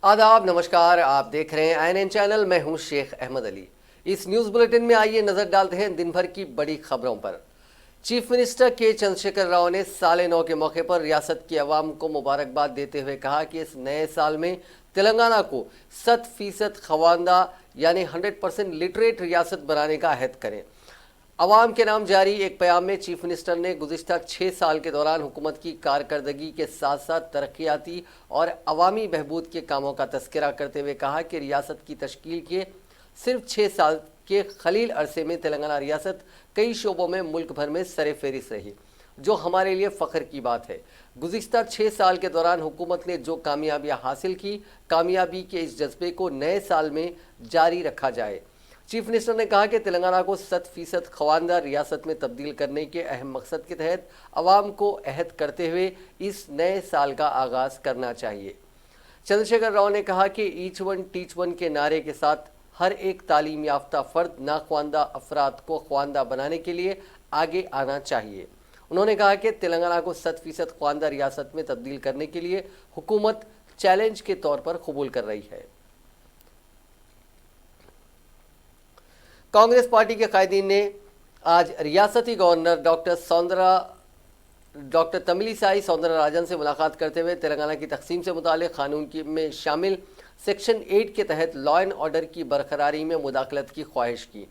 आदाब, नमस्कार। आप देख रहे हैं INN चैनल। मैं हूं शेख अहमद अली। इस न्यूज बुलेटिन में आइए नजर डालते हैं दिन भर की बड़ी खबरों पर। चीफ मिनिस्टर के चंद्रशेखर राव ने साले 9 के मौके पर रियासत की आवाम को मुबारकबाद देते हुए कहा कि इस नए साल में तेलंगाना को 100% खवानदा यानी 100% लिटरेट रियासत बनाने का अहद करें। अवाम के नाम जारी एक बयान में चीफ मिनिस्टर ने गुज़िश्ता 6 साल के दौरान हुकूमत की कारकर्दगी के साथ साथ तरक्याती और अवामी बहबूद के कामों का तस्करा करते हुए कहा कि रियासत की तश्कील के सिर्फ 6 साल के खलील अरसे में तेलंगाना रियासत कई शोबों में मुल्क भर में सरे-फेरिस्त रही, जो हमारे लिए फ़ख्र की बात है। गुज़िश्ता 6 साल के दौरान हुकूमत ने जो कामयाबियाँ हासिल की, कामयाबी के इस जज्बे को नए साल में जारी रखा जाए। चीफ मिनिस्टर ने कहा कि तेलंगाना को 100% खवानदा रियासत में तब्दील करने के अहम मकसद के तहत अवाम को अहद करते हुए इस नए साल का आगाज़ करना चाहिए। चंद्रशेखर राव ने कहा कि ईच वन टीच वन के नारे के साथ हर एक तालीम याफ्ता फ़र्द नाख्वानदा अफराद को ख्वानदा बनाने के लिए आगे आना चाहिए। उन्होंने कहा कि तेलंगाना को 100% ख्वानदा रियासत में तब्दील करने के लिए हुकूमत चैलेंज के तौर पर कबूल कर रही है। कांग्रेस पार्टी के कायदीन ने आज रियासती गवर्नर डॉक्टर तमिलिसाई सौंदरराजन से मुलाकात करते हुए तेलंगाना की तकसीम से मुताल्लिक़ कानून में शामिल सेक्शन 8 के तहत लॉ एंड ऑर्डर की बरकरारी में मुदाखलत की ख्वाहिश की।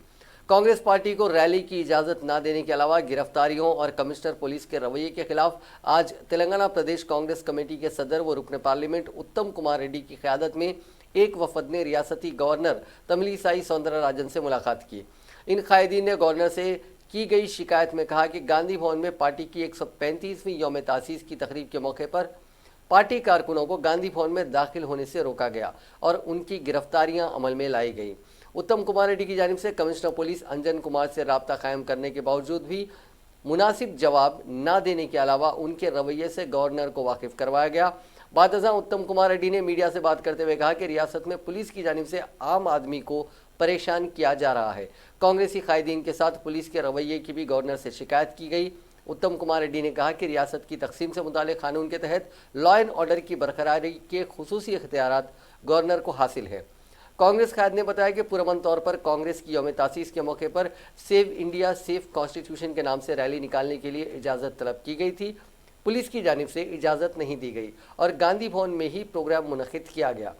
कांग्रेस पार्टी को रैली की इजाज़त न देने के अलावा गिरफ्तारियों और कमिश्नर पुलिस के रवैये के खिलाफ आज तेलंगाना प्रदेश कांग्रेस कमेटी के सदर व रुकन पार्लियामेंट उत्तम कुमार रेड्डी की क़यादत में एक वफद ने रियासती गवर्नर तमिलिसाई सौंदरराजन से मुलाकात की। इन कायदीन ने गवर्नर से की गई शिकायत में कहा कि गांधी भवन में पार्टी की 135वीं यौम तासीस की तकरीब के मौके पर पार्टी कारकुनों को गांधी भवन में दाखिल होने से रोका गया और उनकी गिरफ्तारियां अमल में लाई गई। उत्तम कुमार रेड्डी की जानिब से कमिश्नर पुलिस अंजन कुमार से राब्ता कायम करने के बावजूद भी मुनासिब जवाब न देने के अलावा उनके रवैये से गवर्नर को वाकिफ करवाया गया। बादशाह उत्तम कुमार रेड्डी ने मीडिया से बात करते हुए कहा कि रियासत में पुलिस की जानिब से आम आदमी को परेशान किया जा रहा है। कांग्रेसी कायदीन के साथ पुलिस के रवैये की भी गवर्नर से शिकायत की गई। उत्तम कुमार रेड्डी ने कहा कि रियासत की तकसीम से मुताल्लिक़ कानून के तहत लॉ एंड ऑर्डर की बरकरारी के खुसूसी इख्तियारात गवर्नर को हासिल है। कांग्रेस कायद ने बताया कि पुरअमन तौर पर कांग्रेस की यौम तासीस के मौके पर सेव इंडिया सेफ कॉन्स्टिट्यूशन के नाम से रैली निकालने के लिए इजाज़त तलब की गई थी। पुलिस की जानिब से इजाज़त नहीं दी गई और गांधी भवन में ही प्रोग्राम मुनक़िद किया गया।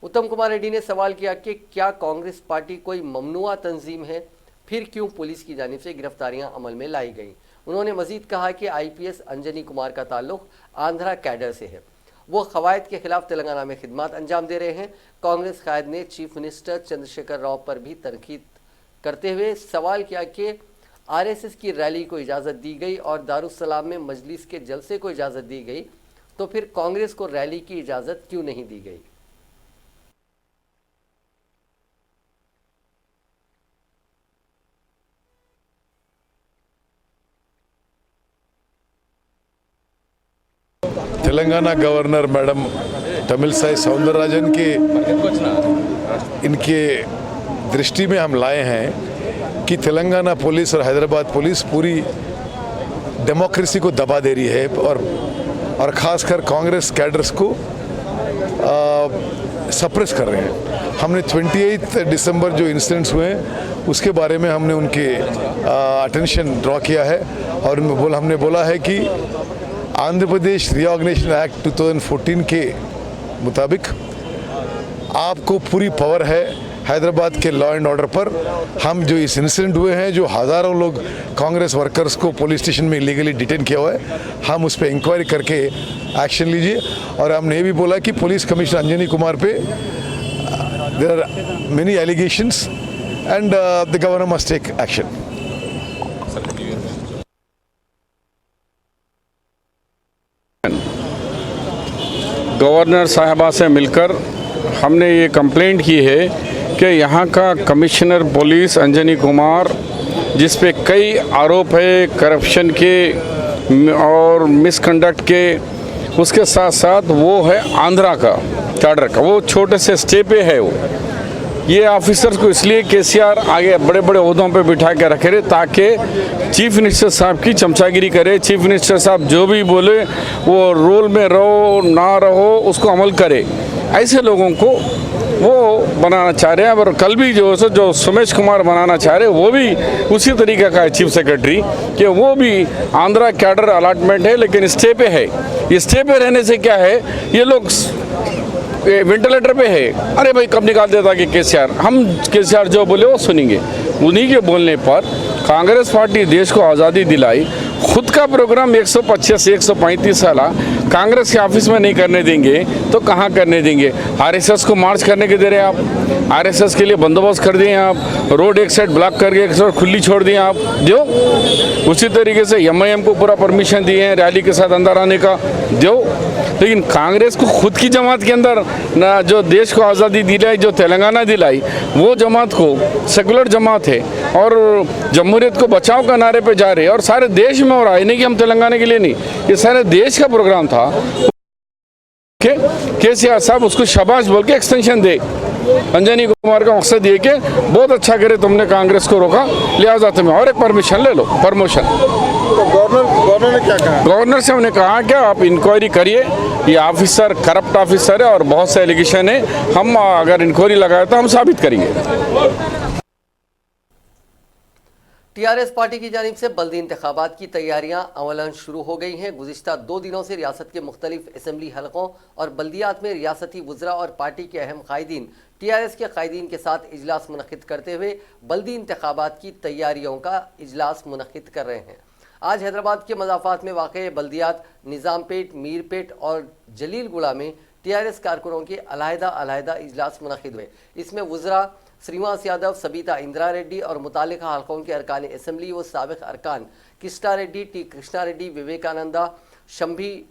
उत्तम कुमार रेड्डी ने सवाल किया कि क्या कांग्रेस पार्टी कोई ममनुआ तंजीम है, फिर क्यों पुलिस की जानिब से गिरफ्तारियां अमल में लाई गई। उन्होंने मजीद कहा कि IPS अंजनी कुमार का ताल्लुक आंध्रा कैडर से है, वो कवायद के खिलाफ तेलंगाना में खिदमत अंजाम दे रहे हैं। कांग्रेस कायद ने चीफ मिनिस्टर चंद्रशेखर राव पर भी तनकीद करते हुए सवाल किया कि RSS की रैली को इजाज़त दी गई और दारुस्सलाम में मजलिस के जलसे को इजाज़त दी गई, तो फिर कांग्रेस को रैली की इजाज़त क्यों नहीं दी गई। तेलंगाना गवर्नर मैडम तमिलिसाई सौंदरराजन के इनके दृष्टि में हम लाए हैं कि तेलंगाना पुलिस और हैदराबाद पुलिस पूरी डेमोक्रेसी को दबा दे रही है और ख़ासकर कांग्रेस कैडर्स को सप्रेस कर रहे हैं। हमने 28 दिसंबर जो इंसिडेंट्स हुए हैं उसके बारे में हमने उनके अटेंशन ड्रॉ किया है और हमने बोला है कि आंध्र प्रदेश रीऑर्गेनाइजेशन एक्ट 2014 के मुताबिक आपको पूरी पावर है हैदराबाद के लॉ एंड ऑर्डर पर। हम जो इस इंसिडेंट हुए हैं, जो हज़ारों लोग कांग्रेस वर्कर्स को पुलिस स्टेशन में इलीगली डिटेन किया हुआ है, हम उस पर इंक्वायरी करके एक्शन लीजिए। और हमने ये भी बोला कि पुलिस कमिश्नर अंजनी कुमार पे there are many allegations and the governor must take action. Governor साहबा से मिलकर हमने ये कंप्लेंट की है कि यहाँ का कमिश्नर पुलिस अंजनी कुमार, जिस पे कई आरोप है करप्शन के और मिसकंडक्ट के, उसके साथ साथ वो है आंध्रा का कैडर का, वो छोटे से स्टे पे है वो। ये ऑफिसर्स को इसलिए केसीआर आगे बड़े बड़े ओहदों पे बिठा के रखे रहे ताकि चीफ मिनिस्टर साहब की चमचागिरी करे, चीफ मिनिस्टर साहब जो भी बोले वो रूल में रहो ना रहो उसको अमल करे। ऐसे लोगों को वो बनाना चाह रहे हैं। और कल भी जो सुमेश कुमार बनाना चाह रहे हैं वो भी उसी तरीके का है चीफ सेक्रेटरी, कि वो भी आंध्रा कैडर अलॉटमेंट है लेकिन स्टे पे है। स्टे पे रहने से क्या है, ये लोग वेंटिलेटर पे है। अरे भाई कब निकाल देता कि केसीआर, हम केसीआर जो बोले वो सुनेंगे। उन्हीं के बोलने पर कांग्रेस पार्टी देश को आज़ादी दिलाई, खुद का प्रोग्राम 125 135 साल कांग्रेस के ऑफिस में नहीं करने देंगे तो कहाँ करने देंगे। आरएसएस को मार्च करने के दे रहे हैं आप, आरएसएस के लिए बंदोबस्त कर दिए आप, रोड एक साइड ब्लॉक करके एक साइड खुली छोड़ दिए आप। जो उसी तरीके से एमआईएम को पूरा परमिशन दिए हैं रैली के साथ अंदर आने का, जो लेकिन कांग्रेस को खुद की जमात के अंदर ना जो देश को आज़ादी दिलाई, जो तेलंगाना दिलाई, वो जमात को सेकुलर जमात है और जमहूरियत को बचाव का नारे पे जा रहे हैं। और सारे देश में हो रहा है, नहीं कि हम तेलंगाना के लिए नहीं, ये सारे देश का प्रोग्राम था। केसीआर साहब उसको शाबाश बोल के एक्सटेंशन दे, अंजनी कुमार का मकसद ये कि बहुत अच्छा करे तुमने कांग्रेस को रोका, लिहाजा तुम्हें और एक परमिशन ले लो, प्रमोशन। तो गवर्नर ने क्या कहा? गवर्नर से हमने कहा कि आप इंक्वायरी करिए, ये ऑफिसर करप्ट ऑफिसर है और बहुत से एलिगेशन है, हम अगर इंक्वायरी लगाए तो हम साबित करेंगे। टीआरएस पार्टी की जानिब से बल्दी इंतखाबात की तैयारियां अमलन शुरू हो गई हैं। गुज़िश्ता 2 दिनों से रियासत के मुख्तलिफ असम्बली हलकों और बल्दियात में रियासती वुज़रा और पार्टी के अहम कायदीन टीआरएस के कायदीन के साथ इजलास मुनक़िद करते हुए बल्दी इंतखाबात की तैयारियों का इजलास मुनक़िद कर रहे हैं। आज हैदराबाद के मज़ाफ़ात में वाक़ बल्दियात निज़ामपेट, मीरपेट और जलीलगुड़ा में टीआरएस कारकुनों के अलहदा इजलास मुनक़िद हुए। इसमें वुज़रा श्रीनिवास यादव, सबीता इंदिरा रेड्डी और मुतालिका हलकों के अरकान असम्बली व साबिक़ अरकान कृष्णा रेड्डी, टी कृष्णा रेड्डी, विवेकानंदा, शंभी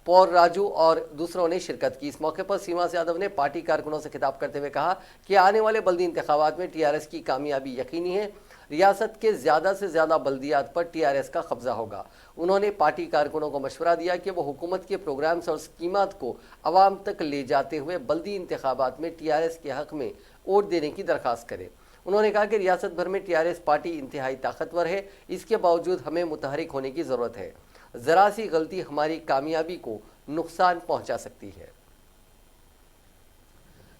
पौर राजू और दूसरों ने शिरकत की। इस मौके पर श्रीनिवास यादव ने पार्टी कारकुनों से खिताब करते हुए कहा कि आने वाले बल्दी इंतखाबात में टीआरएस की कामयाबी यकीनी है। रियासत के ज़्यादा से ज़्यादा बल्दियात पर टीआरएस का कब्जा होगा। उन्होंने पार्टी कारकुनों को मशवरा दिया कि वो हुकूमत के प्रोग्राम्स और स्कीमात को अवाम तक ले जाते हुए बल्दी इंतखाबात में टीआरएस के हक़ में वोट देने की दरख्वास्त करें। उन्होंने कहा कि रियासत भर में टीआरएस पार्टी इंतहाई ताकतवर है, इसके बावजूद हमें मुतहरिक होने की ज़रूरत है। ज़रा सी गलती हमारी कामयाबी को नुकसान पहुंचा सकती है।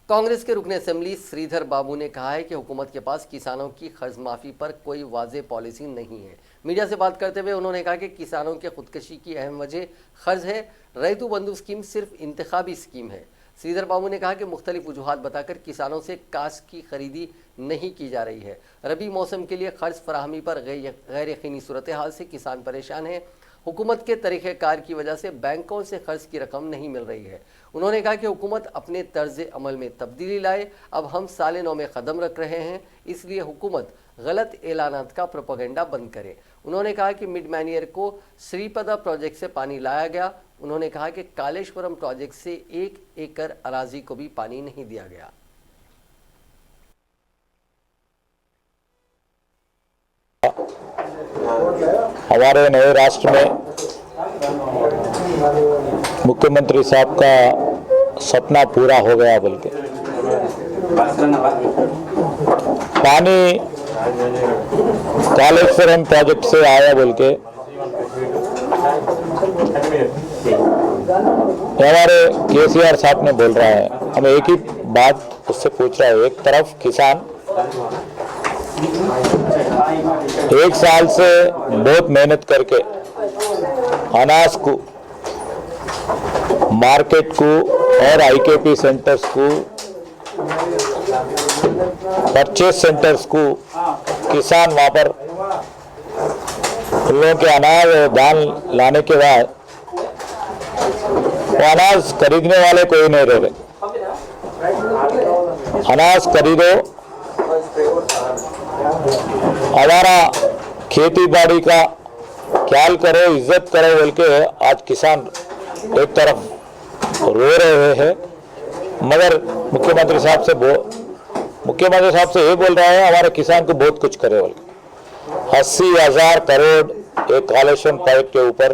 कांग्रेस के रुकन असम्बली श्रीधर बाबू ने कहा है कि हुकूमत के पास किसानों की कर्ज माफ़ी पर कोई वाज़ेह पॉलिसी नहीं है। मीडिया से बात करते हुए उन्होंने कहा कि किसानों के खुदकशी की अहम वजह कर्ज है। रैतु बंधु स्कीम सिर्फ इंतखाबी स्कीम है। श्रीधर बाबू ने कहा कि मुख्तलिफ वजूहात बताकर किसानों से काश की खरीदी नहीं की जा रही है। रबी मौसम के लिए कर्ज फराहमी पर गैर यकीनी सूरत हाल से किसान परेशान हैं। हुकूमत के तरीक़ेकार की वजह से बैंकों से कर्ज की रकम नहीं मिल रही है। उन्होंने कहा कि हुकूमत अपने तर्ज अमल में तब्दीली लाए। अब हम साल नौ में कदम रख रहे हैं, इसलिए हुकूमत गलत ऐलानात का प्रोपेगेंडा बंद करे। उन्होंने कहा कि मिड मैनियर को श्रीपदा प्रोजेक्ट से पानी लाया गया। उन्होंने कहा कि कालेश्वरम प्रोजेक्ट से 1 एकड़ अराजी को भी पानी नहीं दिया गया। हमारे नए राष्ट्र में मुख्यमंत्री साहब का सपना पूरा हो गया। बल्कि पानी कालेश्वरम प्रोजेक्ट से आया बोल के हमारे केसीआर साहब ने बोल रहा है। हम एक ही बात उससे पूछ रहा है। एक तरफ किसान 1 साल से बहुत मेहनत करके अनाज को, मार्केट को और आईकेपी सेंटर्स को, परचेस सेंटर्स को, किसान वहां पर उन लोगों के अनाज और दाल लाने के बाद वो अनाज खरीदने वाले कोई नहीं रह रहे। अनाज खरीदो, हमारा खेती बाड़ी का ख्याल करो, इज्जत करो बोल के आज किसान एक तरफ रो रहे हैं। मगर मुख्यमंत्री साहब से ये बोल रहा है हमारे किसान को बहुत कुछ करे बोल के 80,000 करोड़ एक कालेश्वरम प्रोजेक्ट के ऊपर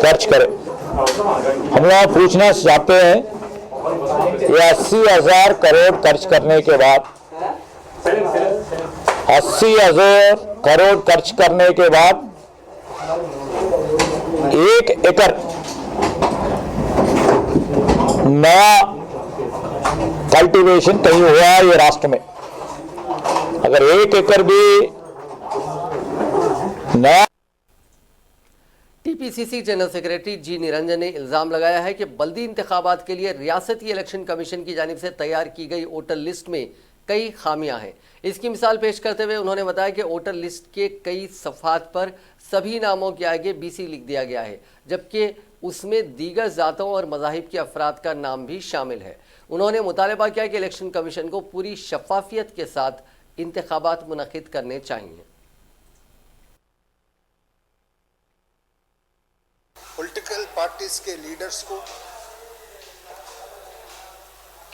खर्च करे। हम लोग पूछना चाहते हैं ये 80,000 करोड़ खर्च करने के बाद 80,000 करोड़ खर्च करने के बाद 1 एकड़ नया कल्टीवेशन कहीं हुआ है ये राष्ट्र में? अगर 1 एकड़ भी नया। टीपीसीसी जनरल सेक्रेटरी जी निरंजन ने इल्जाम लगाया है कि बल्दी इंतखाबात के लिए रियासती इलेक्शन कमीशन की जानिब से तैयार की गई वोटर लिस्ट में कई खामियां हैं। इसकी मिसाल पेश करते हुए उन्होंने बताया कि वोटर लिस्ट के कई सफ़ात पर सभी नामों के आगे BC लिख दिया गया है, जबकि उसमें दीगर जातों और मज़ाहिब के अफराद का नाम भी शामिल है। उन्होंने मुतालबा किया कि इलेक्शन कमीशन को पूरी शफाफियत के साथ इंतखाबात मुनक़िद करने चाहिए। पॉलिटिकल पार्टीज के लीडर्स को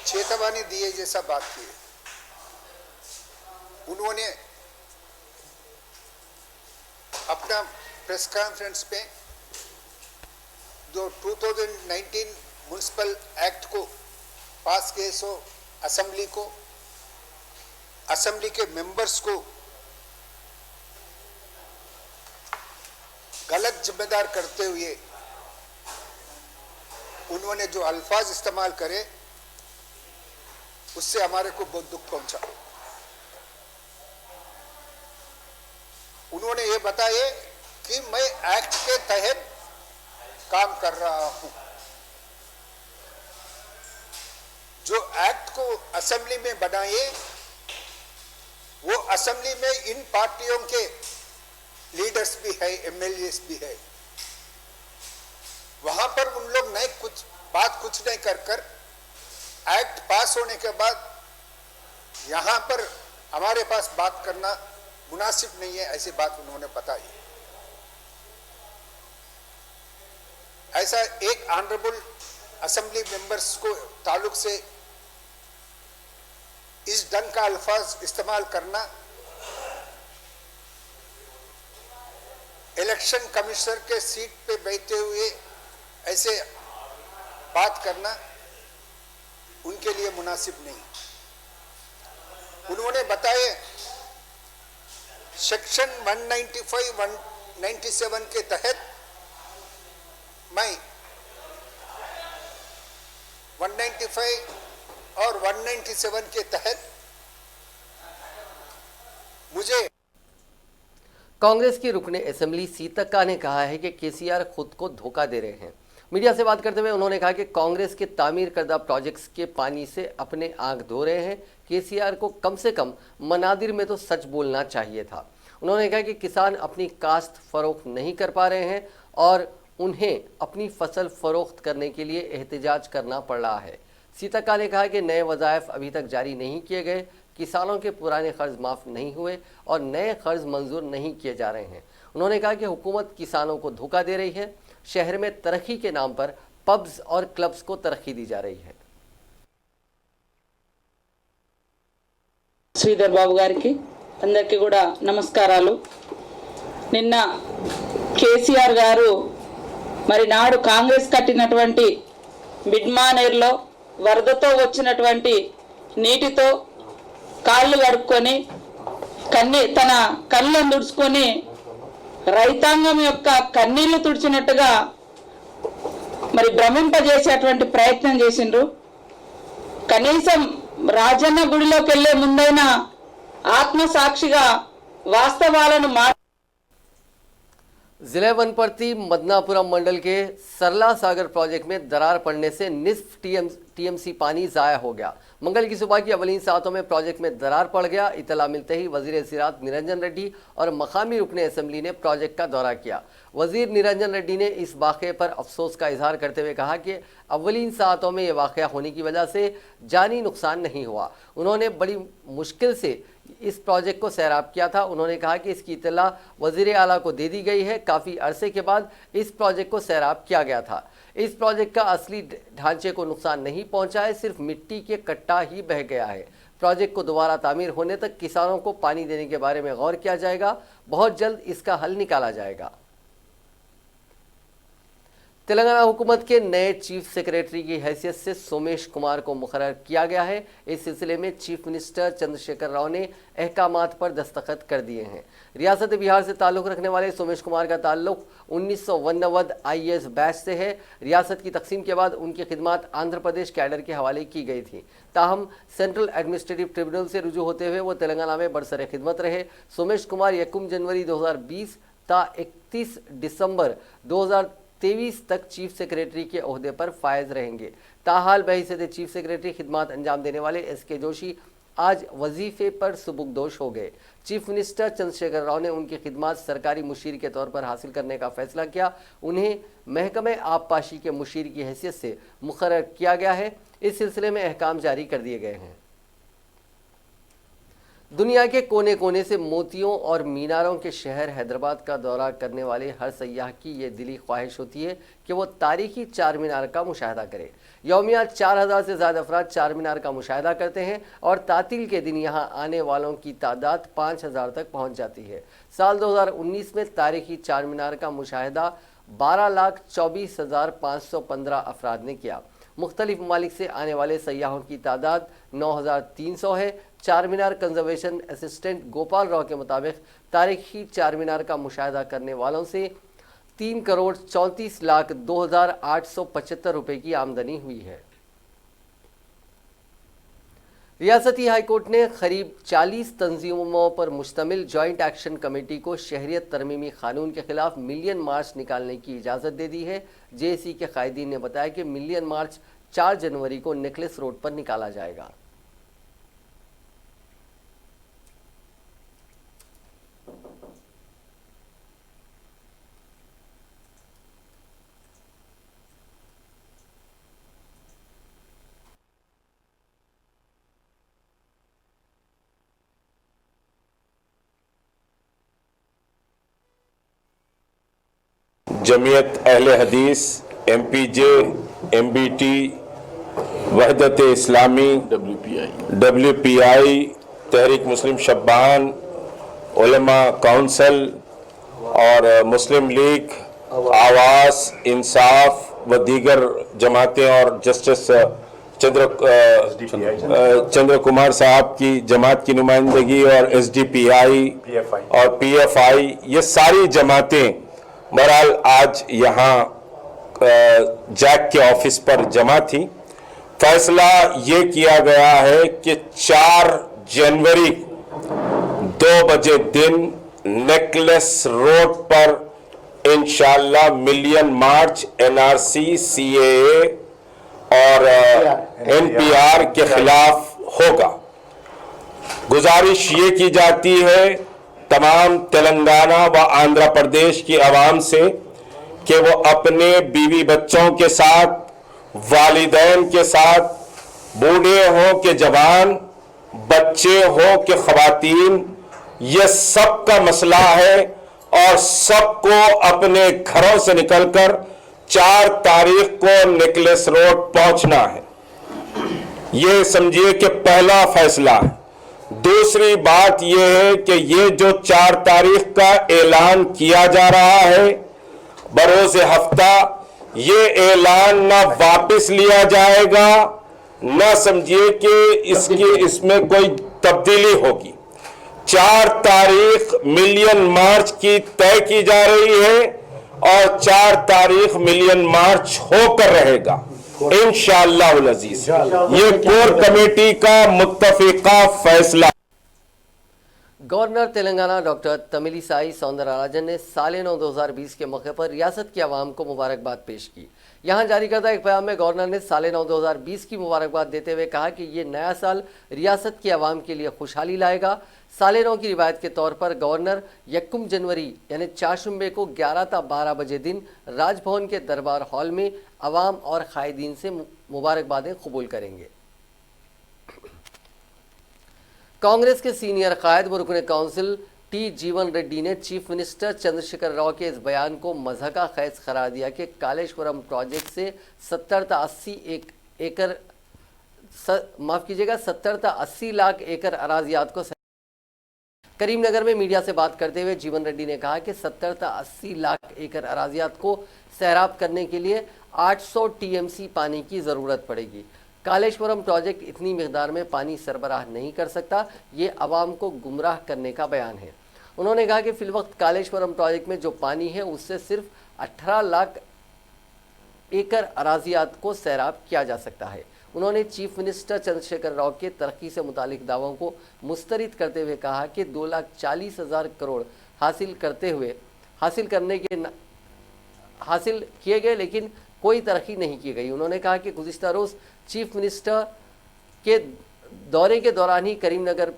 चेतावनी दिए जैसा बात की है। उन्होंने अपना प्रेस कॉन्फ्रेंस पे जो 2019 म्युनिसिपल एक्ट को पास किए सो असेंबली के मेंबर्स को गलत जिम्मेदार करते हुए उन्होंने जो अल्फाज इस्तेमाल करे उससे हमारे को बहुत दुख पहुंचा। उन्होंने ये बताया कि मैं एक्ट के तहत काम कर रहा हूं। जो एक्ट को असेंबली में बनाए वो असेंबली में इन पार्टियों के लीडर्स भी है, MLAs भी है। वहां पर उन लोग नहीं कुछ नहीं कर एक्ट पास होने के बाद यहां पर हमारे पास बात करना मुनासिब नहीं है, ऐसी बात उन्होंने बताई। ऐसा एक ऑनरेबल असेंबली मेंबर्स को ताल्लुक से इस ढंग का अल्फाज इस्तेमाल करना, इलेक्शन कमिश्नर के सीट पे बैठे हुए ऐसे बात करना उनके लिए मुनासिब नहीं। उन्होंने बताया सेक्शन 195, 197 के तहत मैं 195 और 197 के तहत मुझे। कांग्रेस की रुकने असेंबली सीतक्का ने कहा है कि केसीआर खुद को धोखा दे रहे हैं। मीडिया से बात करते हुए उन्होंने कहा कि कांग्रेस के तामीर करदा प्रोजेक्ट्स के पानी से अपने आंख धो रहे हैं। केसीआर को कम से कम मनादिर में तो सच बोलना चाहिए था। उन्होंने कहा कि किसान अपनी काश्त फरोख्त नहीं कर पा रहे हैं और उन्हें अपनी फसल फरोख्त करने के लिए एहतजाज करना पड़ रहा है। सीतक्का ने कहा कि नए वज़ाइफ अभी तक जारी नहीं किए गए, किसानों के पुराने कर्ज माफ़ नहीं हुए और नए कर्ज मंजूर नहीं किए जा रहे हैं। उन्होंने कहा कि हुकूमत किसानों को धोखा दे रही है। शहर में तरक्की के नाम पर पब्स और क्लब्स को तरक्की दी जा रही है। శ్రీధర్ బాబు గారికి అందరికీ కూడా నమస్కారాలు। నిన్న కేసీఆర్ గారు మరి నాడు కాంగ్రెస్ కట్టినటువంటి మిడ్మానేర్లో వరదతో వచ్చినటువంటి నీటితో కాళ్ళు కడుక్కొని తన కళ్ళను తుడుచుకొని రైతాంగం యొక్క కన్నీళ్లు తుడిచినట్టుగా మరి భ్రమింపజేసేటువంటి ప్రయత్నం చేసిండ్రు। కనీసం రాజన్న గుడిలోకి వెళ్లే ముందైనా ఆత్మసాక్షిగా వాస్తవాలను जिले वनपर्ती मदनापुरम मंडल के सरला सागर प्रोजेक्ट में दरार पड़ने से निस्फ टीएमसी पानी ज़ाया हो गया। मंगल की सुबह की अवलीन सातों में प्रोजेक्ट में दरार पड़ गया। इतला मिलते ही वजीर ज़राअत निरंजन रेड्डी और मकामी रुकने असम्बली ने प्रोजेक्ट का दौरा किया। वजीर निरंजन रेड्डी ने इस वाक़े पर अफसोस का इजहार करते हुए कहा कि अवलीन सातों में यह वाक़या होने की वजह से जानी नुकसान नहीं हुआ। उन्होंने बड़ी मुश्किल से इस प्रोजेक्ट को सैराब किया था। उन्होंने कहा कि इसकी इत्तला वज़ीर आला को दे दी गई है। काफ़ी अरसे के बाद इस प्रोजेक्ट को सैराब किया गया था। इस प्रोजेक्ट का असली ढांचे को नुकसान नहीं पहुंचा है, सिर्फ मिट्टी के कट्टा ही बह गया है। प्रोजेक्ट को दोबारा तामीर होने तक किसानों को पानी देने के बारे में गौर किया जाएगा। बहुत जल्द इसका हल निकाला जाएगा। तेलंगाना हुकूमत के नए चीफ सेक्रेटरी की हैसियत से सोमेश कुमार को मुकर्रर किया गया है। इस सिलसिले में चीफ मिनिस्टर चंद्रशेखर राव ने अहकामात पर दस्तखत कर दिए हैं। रियासत बिहार से ताल्लुक़ रखने वाले सोमेश कुमार का ताल्लुक 1989 IAS बैच से है। रियासत की तकसीम के बाद उनकी खिदमत आंध्र प्रदेश कैडर के हवाले की गई थी। ताहम सेंट्रल एडमिनिस्ट्रेटिव ट्रिब्यूनल से रुजू होते हुए वो तेलंगाना में बरसर खिदमत रहे। सोमेश कुमार 1 जनवरी 2020 ता 31 दिसंबर 2023 तक चीफ सेक्रेटरी के ओहदे पर फायज रहेंगे। ताहाल बहैसियत चीफ सेक्रेटरी खिदमत अंजाम देने वाले SK जोशी आज वजीफे पर सुबुकदोश हो गए। चीफ मिनिस्टर चंद्रशेखर राव ने उनकी खिदमत सरकारी मुशीर के तौर पर हासिल करने का फैसला किया। उन्हें महकमे आबपाशी के मुशीर की हैसियत से मुकर्रर किया गया है। इस सिलसिले में अहकाम जारी कर दिए गए हैं। दुनिया के कोने कोने से मोतियों और मीनारों के शहर हैदराबाद का दौरा करने वाले हर सयाह की ये दिली ख्वाहिश होती है कि वो तारीखी चार मीनार का मुशाहिदा करे। यौमिया 4000 से ज़्यादा अफराद चार मीनार का मुशाहिदा करते हैं और तातील के दिन यहाँ आने वालों की तादाद 5000 तक पहुँच जाती है। साल 2019 में तारीखी चार मीनार का मुशाहिदा 12,24,515 अफराद ने किया। मुख्तलिफ ममालिक से आने वाले सयाहों की तादाद 9300 है। चार मीनार कंजर्वेशन असिस्टेंट गोपाल राव के मुताबिक तारीखी चार मीनार का मुशाहिदा करने वालों से 3,34,02,875 रुपये की आमदनी हुई है। रियासती हाईकोर्ट ने करीब 40 तंजीमों पर मुश्तमिल जॉइंट एक्शन कमेटी को शहरियत तरमीमी कानून के खिलाफ मिलियन मार्च निकालने की इजाज़त दे दी है। JSC के कायदीन ने बताया कि मिलियन मार्च 4 जनवरी को नेकलेस रोड पर निकाला जाएगा। जमीयत अहले हदीस, MPJ, MBT, वहदत इस्लामी, WPI, तहरीक मुस्लिम शब्बान, उलमा काउंसिल और मुस्लिम लीग, आवास, इंसाफ व दीगर जमातें और जस्टिस चंद्र कुमार साहब की जमात की नुमाइंदगी और SDPI और PFI, ये सारी जमातें बहरहाल आज यहाँ जैक के ऑफिस पर जमा थी। फैसला ये किया गया है कि 4 जनवरी 2 बजे दिन नेकलेस रोड पर इंशाअल्लाह मिलियन मार्च NRC, CAA और NPR के खिलाफ होगा। गुजारिश ये की जाती है तमाम तेलंगाना व आंध्र प्रदेश की आवाम से कि वो अपने बीवी बच्चों के साथ, वालिदैन के साथ, बूढ़े हो के जवान, बच्चे हो के खवातीन, ये सबका मसला है और सबको अपने घरों से निकलकर 4 तारीख को नेकलेस रोड पहुंचना है। ये समझिए कि पहला फैसला है। दूसरी बात यह है कि ये जो 4 तारीख का ऐलान किया जा रहा है बरोज़े हफ्ता, ये ऐलान ना वापस लिया जाएगा, ना समझिए कि इसमें कोई तब्दीली होगी। 4 तारीख मिलियन मार्च की तय की जा रही है और 4 तारीख मिलियन मार्च होकर रहेगा इंशाअल्लाह अज़ीज़। ये कोर कमेटी का मुत्तफिका फैसला। गवर्नर तेलंगाना डॉक्टर तमिलिसाई सौंदरराजन ने साल नौ 2020 के मौके पर रियासत की आवाम को मुबारकबाद पेश की। यहाँ जारी करदा एक बयान में गवर्नर ने साल नौ 2020 की मुबारकबाद देते हुए कहा कि ये नया साल रियासत की आवाम के लिए खुशहाली लाएगा। साल नौ की रिवायत के तौर पर गवर्नर 1 जनवरी यानी चारशंबे को 11 ता 12 बजे दिन राजभवन के दरबार हॉल में आवाम और कायदीन से मुबारकबादें कबूल करेंगे। कांग्रेस के सीनियर कायद व रुकन काउंसिल T जीवन रेड्डी ने चीफ मिनिस्टर चंद्रशेखर राव के इस बयान को मज़हका खैज करार दिया कि कालेश्वरम प्रोजेक्ट से 70 ता 80 लाख एकड़ अराजियात को करीमनगर में मीडिया से बात करते हुए जीवन रेड्डी ने कहा कि 70 से 80 लाख एकड़ अराजियात को सैराब करने के लिए 800 टीएमसी पानी की ज़रूरत पड़ेगी। कालेश्वरम प्रोजेक्ट इतनी मिकदार में पानी सरबराह नहीं कर सकता, ये अवाम को गुमराह करने का बयान है। उन्होंने कहा कि फिलवक्त कालेश्वरम प्रोजेक्ट में जो पानी है उससे सिर्फ 18 लाख एकड़ अराजियात को सैराब किया जा सकता है। उन्होंने चीफ मिनिस्टर चंद्रशेखर राव के तरक्की से मुतालिक दावों को मुस्तरद करते हुए कहा कि 2,40,000 करोड़ हासिल किए गए लेकिन कोई तरक्की नहीं की गई। उन्होंने कहा कि गुज़िश्ता रोज़ चीफ मिनिस्टर के दौरे के दौरान ही करीमनगर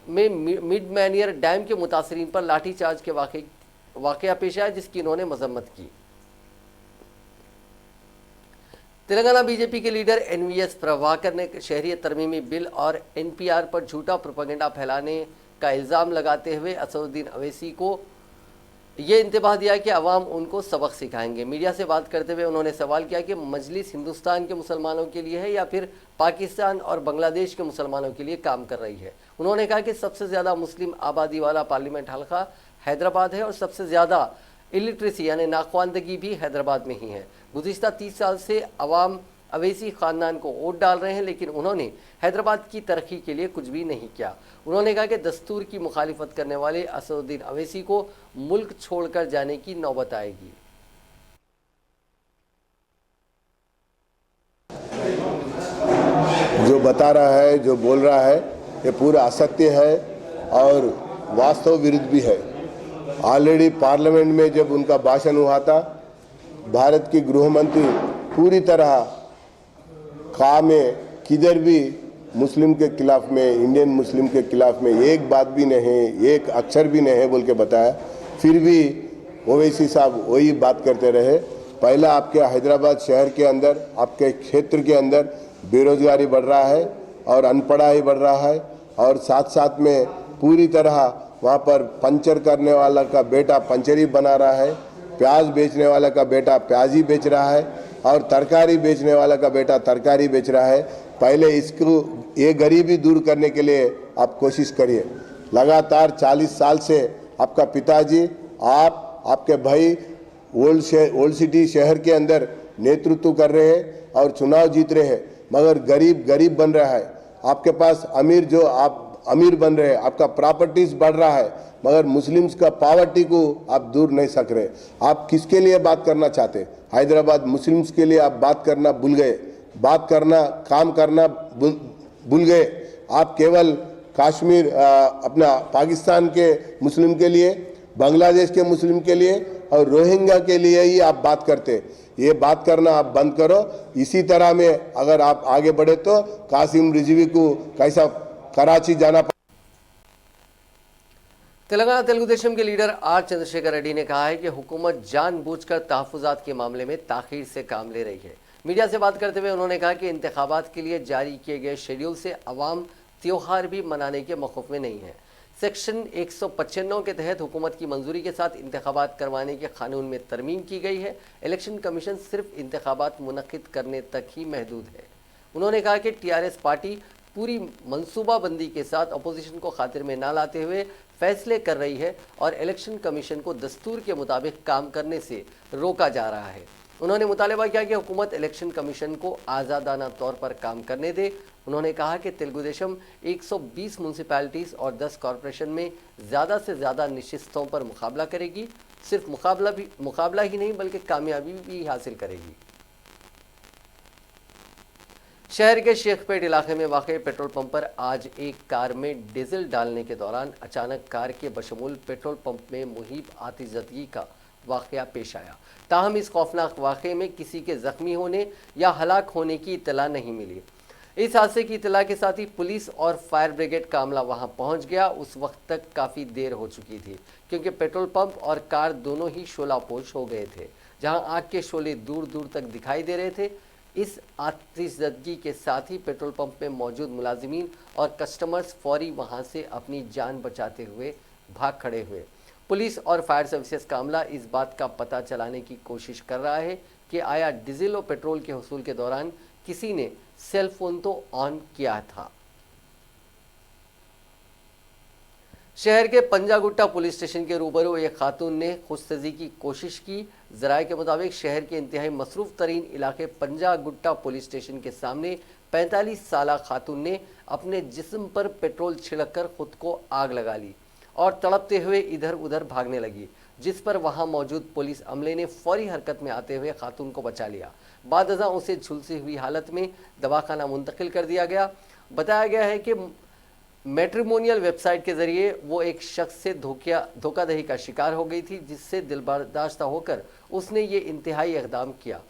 में मिड मैनियर डैम के मुतासरीन पर लाठीचार्ज के वाक़या पेश आया, जिसकी उन्होंने मजम्मत की। तेलंगाना बीजेपी के लीडर एनवीएस प्रभाकर ने शहरियत तरमीमी बिल और एनपीआर पर झूठा प्रोपेगेंडा फैलाने का इल्ज़ाम लगाते हुए असदुद्दीन अवैसी को ये इंतबाह दिया कि अवाम उनको सबक सिखाएंगे। मीडिया से बात करते हुए उन्होंने सवाल किया कि मजलिस हिंदुस्तान के मुसलमानों के लिए है या फिर पाकिस्तान और बांग्लादेश के मुसलमानों के लिए काम कर रही है। उन्होंने कहा कि सबसे ज़्यादा मुस्लिम आबादी वाला पार्लियामेंट हल्का हैदराबाद है और सबसे ज़्यादा इलिटरेसी यानी नाख्वानदगी भी हैदराबाद में ही है। गुज़िश्ता 30 साल से अवाम अवैसी ख़ानदान को वोट डाल रहे हैं, लेकिन उन्होंने हैदराबाद की तरक्की के लिए कुछ भी नहीं किया। उन्होंने कहा कि दस्तूर की मुखालिफत करने वाले असदुद्दीन अवैसी को मुल्क छोड़कर जाने की नौबत आएगी। जो बता रहा है, जो बोल रहा है, ये पूरा असत्य है और वास्तव विरुद्ध भी है। ऑलरेडी पार्लियामेंट में जब उनका भाषण हुआ था, भारत की गृह मंत्री पूरी तरह में किधर भी मुस्लिम के खिलाफ में, इंडियन मुस्लिम के खिलाफ में एक बात भी नहीं, एक अक्षर भी नहीं बोल के बताया। फिर भी ओवैसी साहब वही बात करते रहे। पहला आपके हैदराबाद शहर के अंदर, आपके क्षेत्र के अंदर बेरोजगारी बढ़ रहा है और अनपढ़ाई बढ़ रहा है और साथ साथ में पूरी तरह वहाँ पर पंचर करने वाला का बेटा पंचरी बना रहा है, प्याज बेचने वाला का बेटा प्याज ही बेच रहा है और तरकारी बेचने वाला का बेटा तरकारी बेच रहा है। पहले इसको ये गरीबी दूर करने के लिए आप कोशिश करिए। लगातार 40 साल से आपका पिताजी, आपके भाई ओल्ड सिटी शहर के अंदर नेतृत्व कर रहे हैं और चुनाव जीत रहे हैं, मगर गरीब बन रहा है। आपके पास आप अमीर बन रहे हैं, आपका प्रॉपर्टीज बढ़ रहा है, मगर मुस्लिम्स का पॉवर्टी को आप दूर नहीं सक रहे। आप किसके लिए बात करना चाहते? हैदराबाद मुस्लिम्स के लिए आप बात करना भूल गए, बात करना, काम करना भूल गए। आप केवल कश्मीर, अपना पाकिस्तान के मुस्लिम के लिए, बांग्लादेश के मुस्लिम के लिए और रोहिंग्या के लिए ही आप बात करते। ये बात करना आप बंद करो। इसी तरह में अगर आप आगे बढ़े तो कासिम रिजवी को कैसा कराची जाना। तेलंगाना तेलुगु देशम के लीडर आर चंद्रशेखर रेड्डी ने कहा है कि हुकूमत जानबूझकर तहफ़्फ़ुज़ात के मामले में ताख़ीर से काम ले रही है। मीडिया से बात करते हुए उन्होंने कहा कि इंतखाबात के लिए जारी किए गए शेड्यूल से अवाम त्योहार भी मनाने के मौक़िफ़ में नहीं है। सेक्शन 195 के तहत हुकूमत की मंजूरी के साथ इंतखाबात करवाने के कानून में तरमीम की गई है। इलेक्शन कमीशन सिर्फ इंतखाबात मुनक़िद करने तक ही महदूद है। उन्होंने कहा कि टीआरएस पार्टी पूरी मनसूबाबंदी के साथ अपोजिशन को खातिर में ना लाते हुए फैसले कर रही है और इलेक्शन कमीशन को दस्तूर के मुताबिक काम करने से रोका जा रहा है। उन्होंने मुतालबा किया कि हुकूमत इलेक्शन कमीशन को आज़ादाना तौर पर काम करने दे। उन्होंने कहा कि तेलुगु देशम 120 म्यूनसिपैलिटीज़ और 10 कॉरपोरेशन में ज़्यादा से ज़्यादा नशिस्तों पर मुकाबला करेगी। सिर्फ मुकाबला ही नहीं बल्कि कामयाबी भी हासिल करेगी। शहर के शेखपेट इलाके में वाक़ पेट्रोल पंप पर आज एक कार में डीजल डालने के दौरान अचानक कार के बशमूल पेट्रोल पंप में मुहीब आतिशज़दगी का वाक़या पेश आया। ताहम इस खौफनाक वाक़े में किसी के ज़ख्मी होने या हलाक होने की इत्तला नहीं मिली। इस हादसे की इत्तला के साथ ही पुलिस और फायर ब्रिगेड का अमला वहां पहुंच गया। उस वक्त तक काफ़ी देर हो चुकी थी क्योंकि पेट्रोल पंप और कार दोनों ही शोलापोश हो गए थे। जहां आग के शोले दूर दूर तक दिखाई दे रहे थे। इस आतिशज़दगी के साथ ही पेट्रोल पंप में मौजूद मुलाजिमीन और कस्टमर्स फौरी वहां से अपनी जान बचाते हुए भाग खड़े हुए। पुलिस और फायर सर्विसेज का अमला इस बात का पता चलाने की कोशिश कर रहा है कि आया डीजल और पेट्रोल के हुसूल के दौरान किसी ने सेल फोन तो ऑन किया था। शहर के पंजागुट्टा पुलिस स्टेशन के रूबरू एक खातून ने खुदसजी की कोशिश की। जराये के मुताबिक शहर के इंतहाई मसरूफ तरीन इलाके पंजागुट्टा पुलिस स्टेशन के सामने 45 साला खातून ने अपने जिस्म पर पेट्रोल छिड़ककर खुद को आग लगा ली और तड़पते हुए इधर उधर भागने लगी, जिस पर वहां मौजूद पुलिस अमले ने फौरी हरकत में आते हुए खातून को बचा लिया। बाद अज़ां उसे झुलसी हुई हालत में दवाखाना मुंतकिल कर दिया गया। बताया गया है कि मैट्रिमोनियल वेबसाइट के जरिए वो एक शख्स से धोखाधड़ी का शिकार हो गई थी, जिससे दिलबर्दाश्त होकर उसने ये इंतहाई इक़दाम किया।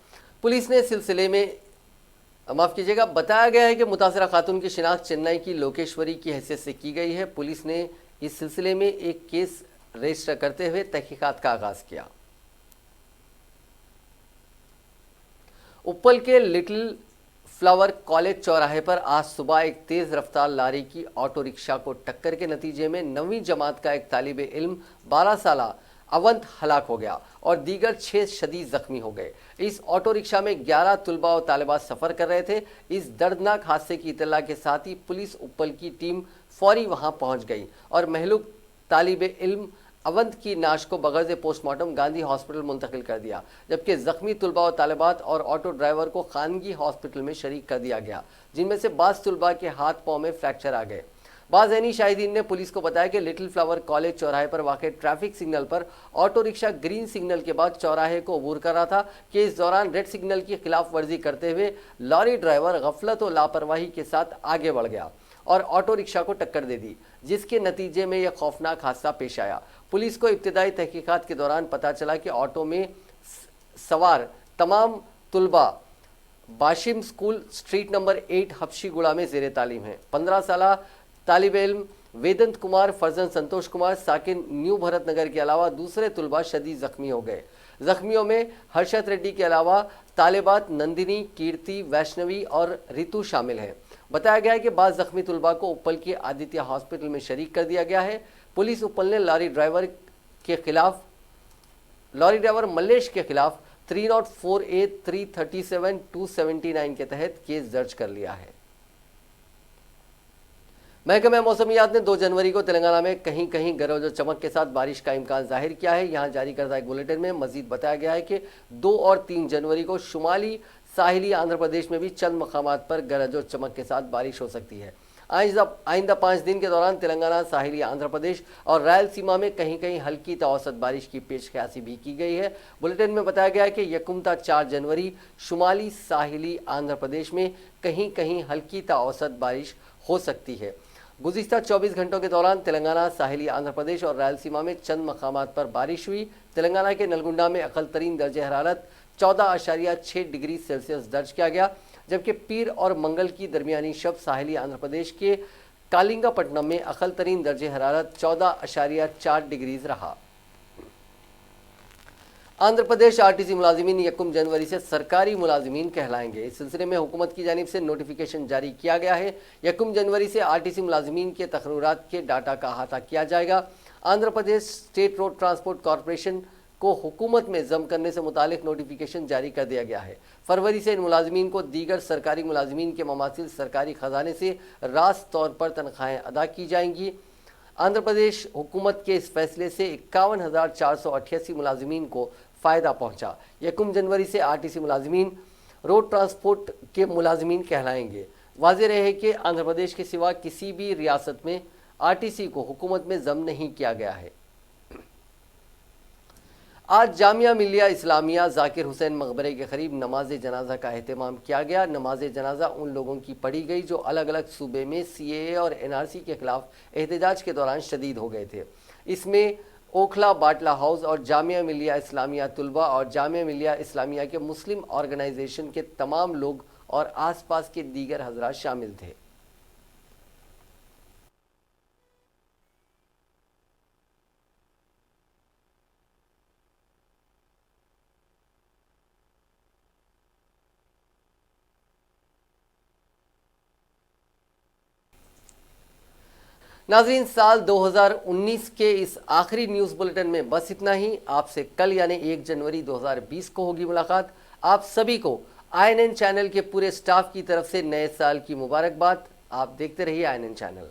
पुलिस ने सिलसिले में बताया गया है कि मुतासरा खातून की शिनाख्त चेन्नई की लोकेश्वरी की हैसियत से की गई है। पुलिस ने इस सिलसिले में एक केस रजिस्टर करते हुए तहकीकात का आगाज किया। उप्पल के लिटिल फ्लावर कॉलेज चौराहे पर आज सुबह एक तेज रफ्तार लारी की ऑटो रिक्शा को टक्कर के नतीजे में 9वीं जमात का एक तालिबे इल्म 12 साला अवंत हलाक हो गया और दीगर 6 शदीद जख्मी हो गए। इस ऑटो रिक्शा में 11 तुलबा और तालिबात सफर कर रहे थे। इस दर्दनाक हादसे की इत्तला के साथ ही पुलिस उप्पल की टीम फौरी वहां पहुंच गई और महलूक तालिबे इल्म अवंत की नाश को बगैर पोस्टमार्टम गांधी हॉस्पिटल मुंतकिल कर दिया, जबकि जख्मी तुलबा और तालिबात और ऑटो ड्राइवर को खानगी हॉस्पिटल में शरीक कर दिया गया, जिनमें से 22 तुलबा के हाथ पांव में फ्रैक्चर आ गए। बाज़ैनी शाहिदीन ने पुलिस को बताया कि लिटिल फ्लावर कॉलेज चौराहे पर वाक़ ट्रैफिक सिग्नल पर ऑटो रिक्शा ग्रीन सिग्नल के बाद चौराहे को अबूर कर रहा था कि इस दौरान रेड सिग्नल की खिलाफ वर्जी करते हुए लॉरी ड्राइवर गफलत और लापरवाही के साथ आगे बढ़ गया और ऑटो रिक्शा को टक्कर दे दी, जिसके नतीजे में यह खौफनाक हादसा पेश आया। पुलिस को इब्तिदाई तहकीकात के दौरान पता चला कि ऑटो में सवार तमाम तुलबा बाशिम स्कूल स्ट्रीट नंबर 8 हफ्शीगुड़ा में ज़ेरे तालीम है। 15 साला तालिब इल्म वेदंत कुमार, फर्जन संतोष कुमार साकिन न्यू भरत नगर के अलावा दूसरे तुलबा शदीद जख्मी हो गए। जख्मियों में हर्षद रेड्डी के अलावा तालिबात नंदिनी, कीर्ति, वैष्णवी और रितु शामिल हैं। बताया गया है कि बाद जख्मी तुलबा को उप्पल के आदित्य हॉस्पिटल में शरीक कर दिया गया है। पुलिस उप्पल ने लॉरी ड्राइवर मल्लेश के खिलाफ 304A 337 279 के तहत केस दर्ज कर लिया है। महकमा मौसमियात ने 2 जनवरी को तेलंगाना में कहीं कहीं गरज और चमक के साथ बारिश का इम्कान जाहिर किया है। यहाँ जारी करदा एक बुलेटिन में मजीद बताया गया है कि 2 और 3 जनवरी को शुमाली साहिली आंध्र प्रदेश में भी चंद मकामात पर गरज और चमक के साथ बारिश हो सकती है। आइंदा 5 दिन के दौरान तेलंगाना, साहिली आंध्र प्रदेश और रायलसीमा में कहीं कहीं हल्की तो औसत बारिश की पेशकशी भी की गई है। बुलेटिन में बताया गया है कि यकुमता 4 जनवरी शुमाली साहिली आंध्र प्रदेश में कहीं कहीं हल्की तो औसत बारिश हो सकती है। गुज़िश्ता 24 घंटों के दौरान तेलंगाना, साहिली आंध्र प्रदेश और रायलसीमा में चंद मकामात पर बारिश हुई। तेलंगाना के नलगुंडा में अक़ल तरीन दर्ज हरारत 14.6 डिग्री सेल्सियस दर्ज किया गया, जबकि पीर और मंगल की दरमियानी शब साहिली आंध्र प्रदेश के कालिंगापट्टनम में अक़ल तरीन दर्ज हरारत 14.4 डिग्रीज रहा। आंध्र प्रदेश आरटीसी मुलाजिमीन 1 जनवरी से सरकारी मुलाजिमीन कहलाएंगे। इस सिलसिले में हुकूमत की जानिब से नोटिफिकेशन जारी किया गया है। 1 जनवरी से आरटीसी मुलाजिमीन के तकर्रुरात के डाटा का अहाता किया जाएगा। Andhra Pradesh state road transport corporation को हुकूमत में जम करने से मुतालिक नोटिफिकेशन जारी कर दिया गया है। फरवरी से इन मुलाजिमीन को दीगर सरकारी मुलाजिमीन के ममासिल सरकारी खजाने से रास्त तौर पर तनख्वाहें अदा की जाएंगी। आंध्र प्रदेश हुकूमत के इस फैसले से 51,488 मुलाजिमीन को फ़ायदा पहुंचा। 1 जनवरी से आरटीसी मुलाजिमीन रोड ट्रांसपोर्ट के मुलाजिमीन कहलाएंगे। वाज़ेह रहे कि आंध्र प्रदेश के सिवा किसी भी रियासत में आरटीसी को हुकूमत में जम नहीं किया गया है। आज जामिया मिलिया इस्लामिया ज़ाकिर हुसैन मकबरे के करीब नमाज जनाजा का एहतमाम किया गया। नमाज जनाजा उन लोगों की पढ़ी गई जो अलग अलग सूबे में CAA और NRC के खिलाफ एहतजाज के दौरान शदीद हो गए थे। इसमें ओखला बाटला हाउस और जामिया मिलिया इस्लामिया तुलबा और जामिया मिलिया इस्लामिया के मुस्लिम ऑर्गेनाइजेशन के तमाम लोग और आसपास के दीगर हजरात शामिल थे। नाज़रीन, साल 2019 के इस आखिरी न्यूज़ बुलेटिन में बस इतना ही। आपसे कल यानी 1 जनवरी 2020 को होगी मुलाकात। आप सभी को INN चैनल के पूरे स्टाफ की तरफ से नए साल की मुबारकबाद। आप देखते रहिए INN चैनल।